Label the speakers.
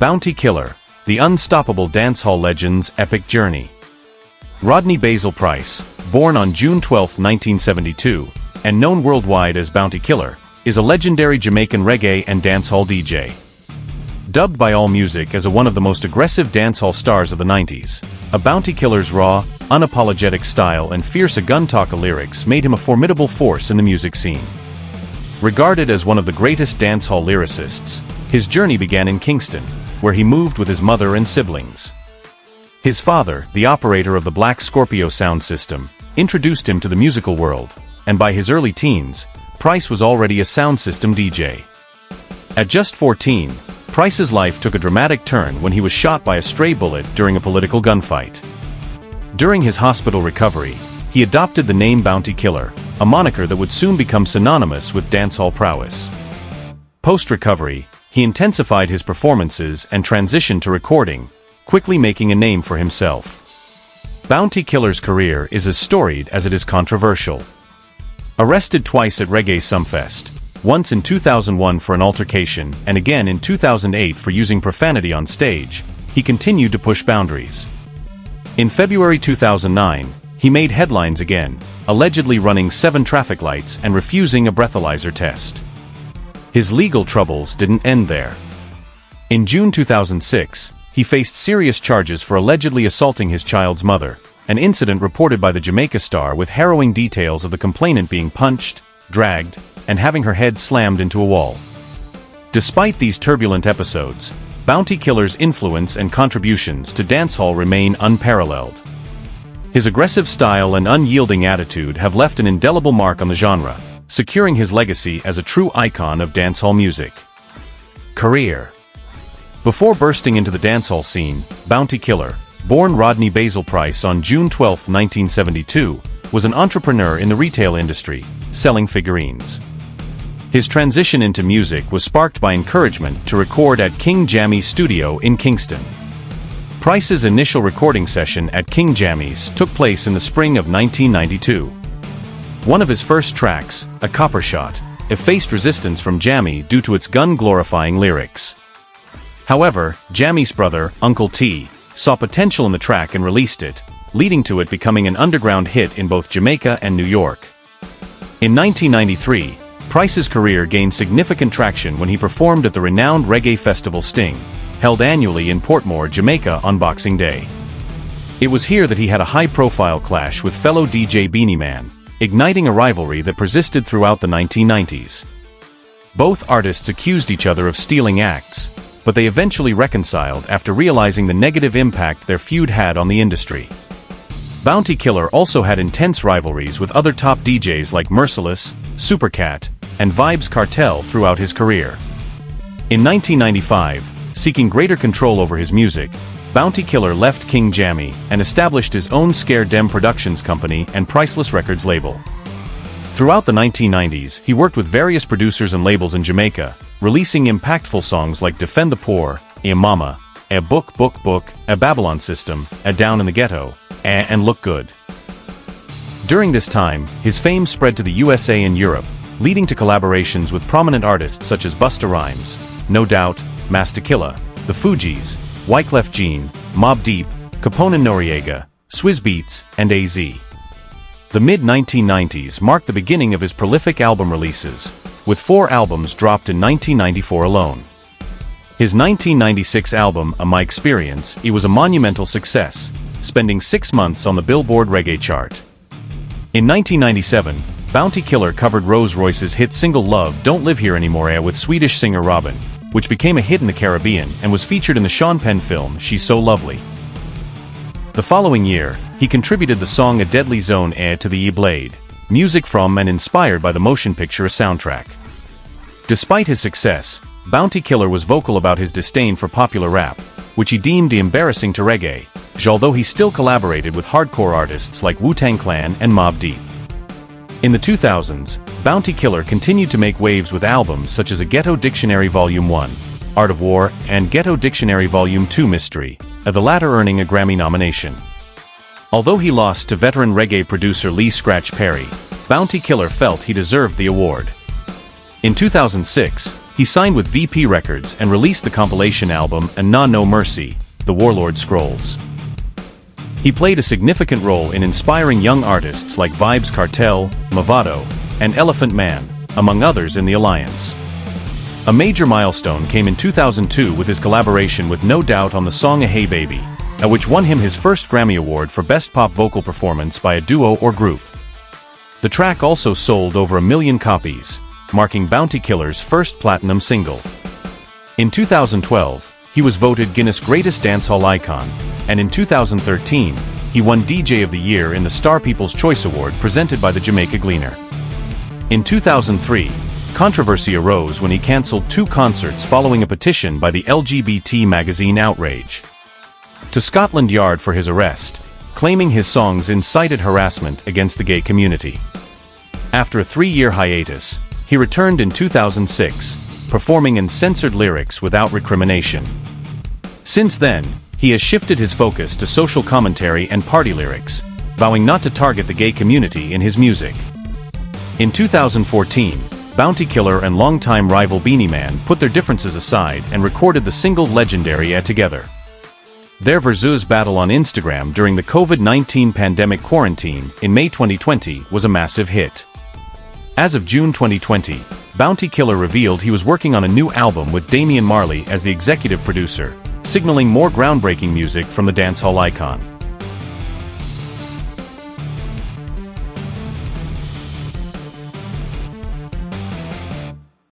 Speaker 1: Bounty Killer, the unstoppable dancehall legend's epic journey. Rodney Basil Price, born on June 12, 1972, and known worldwide as Bounty Killer, is a legendary Jamaican reggae and dancehall DJ. Dubbed by AllMusic as one of the most aggressive dancehall stars of the 90s, a Bounty Killer's raw, unapologetic style and fierce gun-talk lyrics made him a formidable force in the music scene. Regarded as one of the greatest dancehall lyricists, his journey began in Kingston, where he moved with his mother and siblings. His father, the operator of the Black Scorpio sound system, introduced him to the musical world, and by his early teens, Price was already a sound system DJ. At just 14, Price's life took a dramatic turn when he was shot by a stray bullet during a political gunfight. During his hospital recovery, he adopted the name Bounty Killer, a moniker that would soon become synonymous with dancehall prowess. Post-recovery, he intensified his performances and transitioned to recording, quickly making a name for himself. Bounty Killer's career is as storied as it is controversial. Arrested twice at Reggae Sumfest, once in 2001 for an altercation and again in 2008 for using profanity on stage, he continued to push boundaries. In February 2009, he made headlines again, allegedly running 7 traffic lights and refusing a breathalyzer test. His legal troubles didn't end there. In June 2006, he faced serious charges for allegedly assaulting his child's mother, an incident reported by the Jamaica Star with harrowing details of the complainant being punched, dragged, and having her head slammed into a wall. Despite these turbulent episodes, Bounty Killer's influence and contributions to dancehall remain unparalleled. His aggressive style and unyielding attitude have left an indelible mark on the genre, securing his legacy as a true icon of dancehall music. Career. Before bursting into the dancehall scene, Bounty Killer, born Rodney Basil Price on June 12, 1972, was an entrepreneur in the retail industry, selling figurines. His transition into music was sparked by encouragement to record at King Jammy's studio in Kingston. Price's initial recording session at King Jammy's took place in the spring of 1992. One of his first tracks, A Copper Shot, faced resistance from Jammy due to its gun-glorifying lyrics. However, Jammy's brother, Uncle T, saw potential in the track and released it, leading to it becoming an underground hit in both Jamaica and New York. In 1993, Price's career gained significant traction when he performed at the renowned reggae festival Sting, held annually in Portmore, Jamaica on Boxing Day. It was here that he had a high-profile clash with fellow DJ Beenie Man, igniting a rivalry that persisted throughout the 1990s. Both artists accused each other of stealing acts, but they eventually reconciled after realizing the negative impact their feud had on the industry. Bounty Killer also had intense rivalries with other top DJs like Merciless, Supercat, and Vybz Kartel throughout his career. In 1995, seeking greater control over his music, Bounty Killer left King Jammy and established his own Scare Dem Productions company and Priceless Records label. Throughout the 1990s, he worked with various producers and labels in Jamaica, releasing impactful songs like Defend the Poor, Mama, A Book, A Babylon System, A Down in the Ghetto, and Look Good. During this time, his fame spread to the USA and Europe, leading to collaborations with prominent artists such as Busta Rhymes, No Doubt, Masta Killa, The Fugees, Wyclef Jean, Mobb Deep, Capone and Noriega, Swizz Beatz, and AZ. The mid-1990s marked the beginning of his prolific album releases, with 4 albums dropped in 1994 alone. His 1996 album, A My Experience, was a monumental success, spending 6 months on the Billboard Reggae chart. In 1997, Bounty Killer covered Rose Royce's hit single Love Don't Live Here Anymore with Swedish singer Robin, which became a hit in the Caribbean and was featured in the Sean Penn film She's So Lovely. The following year, he contributed the song A Deadly Zone to the E-Blade, music from and inspired by the motion picture soundtrack. Despite his success, Bounty Killer was vocal about his disdain for popular rap, which he deemed embarrassing to reggae, although he still collaborated with hardcore artists like Wu-Tang Clan and Mobb Deep. In the 2000s, Bounty Killer continued to make waves with albums such as A Ghetto Dictionary Volume 1, Art of War, and Ghetto Dictionary Volume 2 Mystery, the latter earning a Grammy nomination. Although he lost to veteran reggae producer Lee Scratch Perry, Bounty Killer felt he deserved the award. In 2006, he signed with VP Records and released the compilation album And Nah No Mercy, The Warlord Scrolls. He played a significant role in inspiring young artists like Vybz Kartel, Mavado, and Elephant Man, among others in the Alliance. A major milestone came in 2002 with his collaboration with No Doubt on the song Hey Baby, which won him his first Grammy Award for Best Pop Vocal Performance by a Duo or Group. The track also sold over 1 million copies, marking Bounty Killer's first platinum single. In 2012, he was voted Guinness Greatest Dancehall Icon, and in 2013, he won DJ of the Year in the Star People's Choice Award presented by the Jamaica Gleaner. In 2003, controversy arose when he cancelled 2 concerts following a petition by the LGBT magazine Outrage to Scotland Yard for his arrest, claiming his songs incited harassment against the gay community. After a 3-year hiatus, he returned in 2006, performing in censored lyrics without recrimination. Since then, he has shifted his focus to social commentary and party lyrics, vowing not to target the gay community in his music. In 2014, Bounty Killer and longtime rival Beenie Man put their differences aside and recorded the single Legendary together. Their versus battle on Instagram during the COVID-19 pandemic quarantine in May 2020 was a massive hit. As of June 2020, Bounty Killer revealed he was working on a new album with Damian Marley as the executive producer, signaling more groundbreaking music from the dancehall icon.